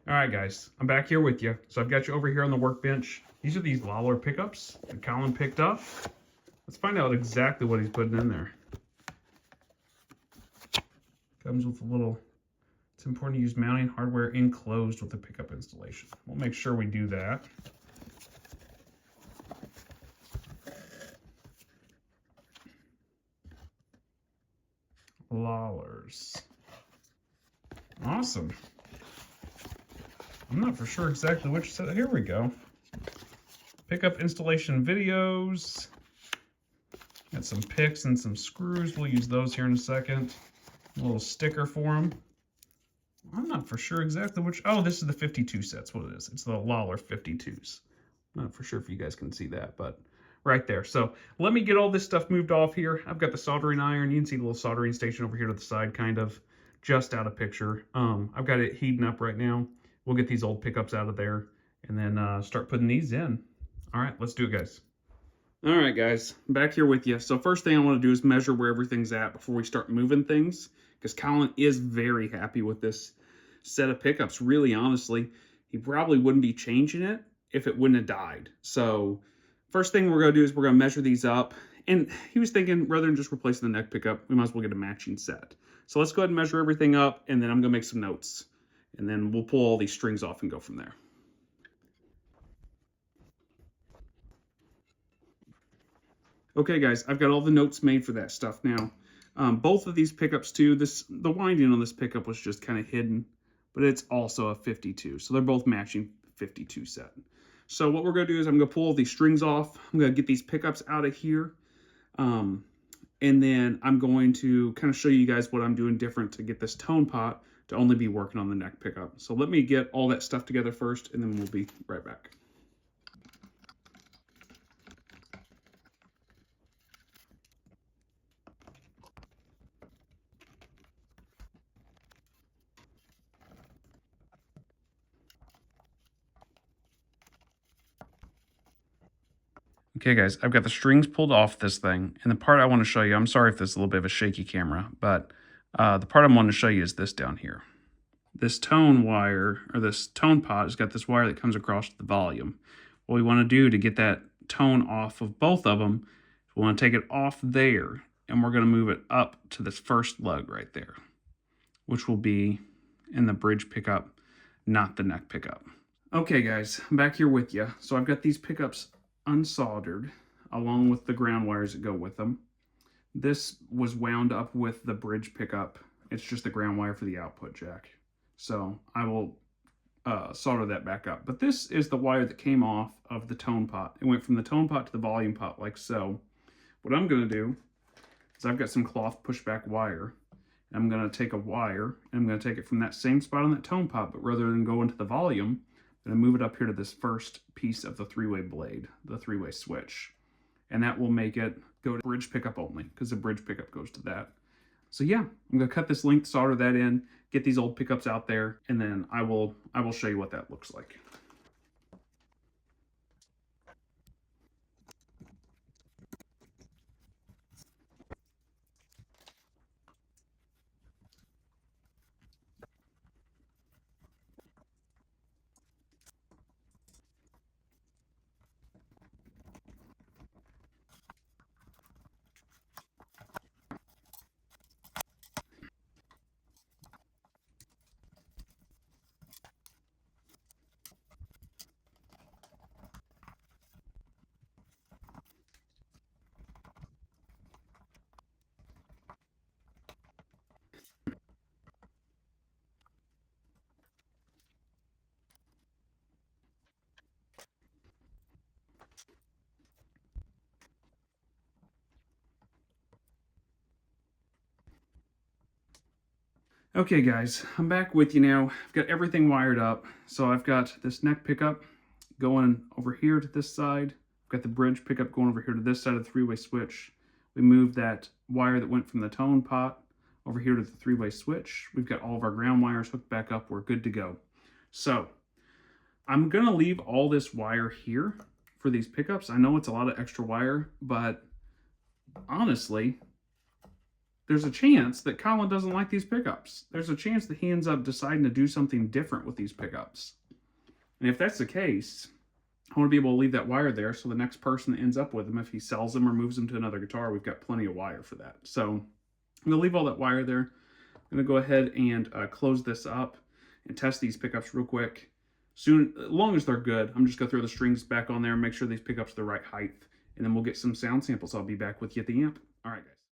All right, guys, I'm back here with you. So I've got you over here on the workbench. These are these Lollar pickups that Colin picked up. Let's find out exactly what he's putting in there. Comes with a little, it's important to use mounting hardware enclosed with the pickup installation. We'll make sure we do that. Lollars. Awesome. I'm not for sure exactly which set. Here we go. Pickup installation videos. Got some picks and some screws. We'll use those here in a second. A little sticker for them. I'm not for sure exactly which. Oh, this is the 52 sets. What it is. It's the Lollar 52s. I'm not for sure if you guys can see that, but right there. So let me get all this stuff moved off here. I've got the soldering iron. You can see the little soldering station over here to the side, kind of just out of picture. I've got it heating up right now. We'll get these old pickups out of there and then start putting these in. All right, let's do it, guys. All right, guys, I'm back here with you. So first thing I want to do is measure where everything's at before we start moving things, because Colin is very happy with this set of pickups. Really, honestly, he probably wouldn't be changing it if it wouldn't have died. So first thing we're going to do is we're going to measure these up. And he was thinking, rather than just replacing the neck pickup, we might as well get a matching set. So let's go ahead and measure everything up, and then I'm going to make some notes. And then we'll pull all these strings off and go from there. Okay, guys, I've got all the notes made for that stuff now. Both of these pickups, too, the winding on this pickup was just kind of hidden, but it's also a 52. So they're both matching 52 set. So what we're going to do is I'm going to pull all these strings off. I'm going to get these pickups out of here. And then I'm going to kind of show you guys what I'm doing different to get this tone pot to only be working on the neck pickup. So let me get all that stuff together first, and then we'll be right back. Okay, guys, I've got the strings pulled off this thing, and the part I want to show you, I'm sorry if this is a little bit of a shaky camera, but the part I want to show you is this down here. This tone wire, or this tone pot, has got this wire that comes across to the volume. What we want to do to get that tone off of both of them, we want to take it off there, and we're going to move it up to this first lug right there, which will be in the bridge pickup, not the neck pickup. Okay, guys, I'm back here with you. So I've got these pickups unsoldered along with the ground wires that go with them. This was wound up with the bridge pickup. It's just the ground wire for the output jack. So I will solder that back up. But this is the wire that came off of the tone pot. It went from the tone pot to the volume pot like so. What I'm going to do is I've got some cloth pushback wire. And I'm going to take a wire and I'm going to take it from that same spot on that tone pot, but rather than go into the volume, I'm going to move it up here to this first piece of the three-way blade, the three-way switch. And that will make it go to bridge pickup only, because the bridge pickup goes to that. So yeah, I'm going to cut this length, solder that in, get these old pickups out there, and then I will show you what that looks like. Okay, guys, I'm back with you now. I've got everything wired up. So I've got this neck pickup going over here to this side. I've got the bridge pickup going over here to this side of the three-way switch. We moved that wire that went from the tone pot over here to the three-way switch. We've got all of our ground wires hooked back up. We're good to go. So I'm going to leave all this wire here for these pickups. I know it's a lot of extra wire, but honestly, there's a chance that Colin doesn't like these pickups. There's a chance that he ends up deciding to do something different with these pickups. And if that's the case, I want to be able to leave that wire there so the next person that ends up with them, if he sells them or moves them to another guitar, we've got plenty of wire for that. So I'm going to leave all that wire there. I'm going to go ahead and close this up and test these pickups real quick. As long as they're good, I'm just going to throw the strings back on there and make sure these pickups are the right height. And then we'll get some sound samples. I'll be back with you at the amp. All right, guys.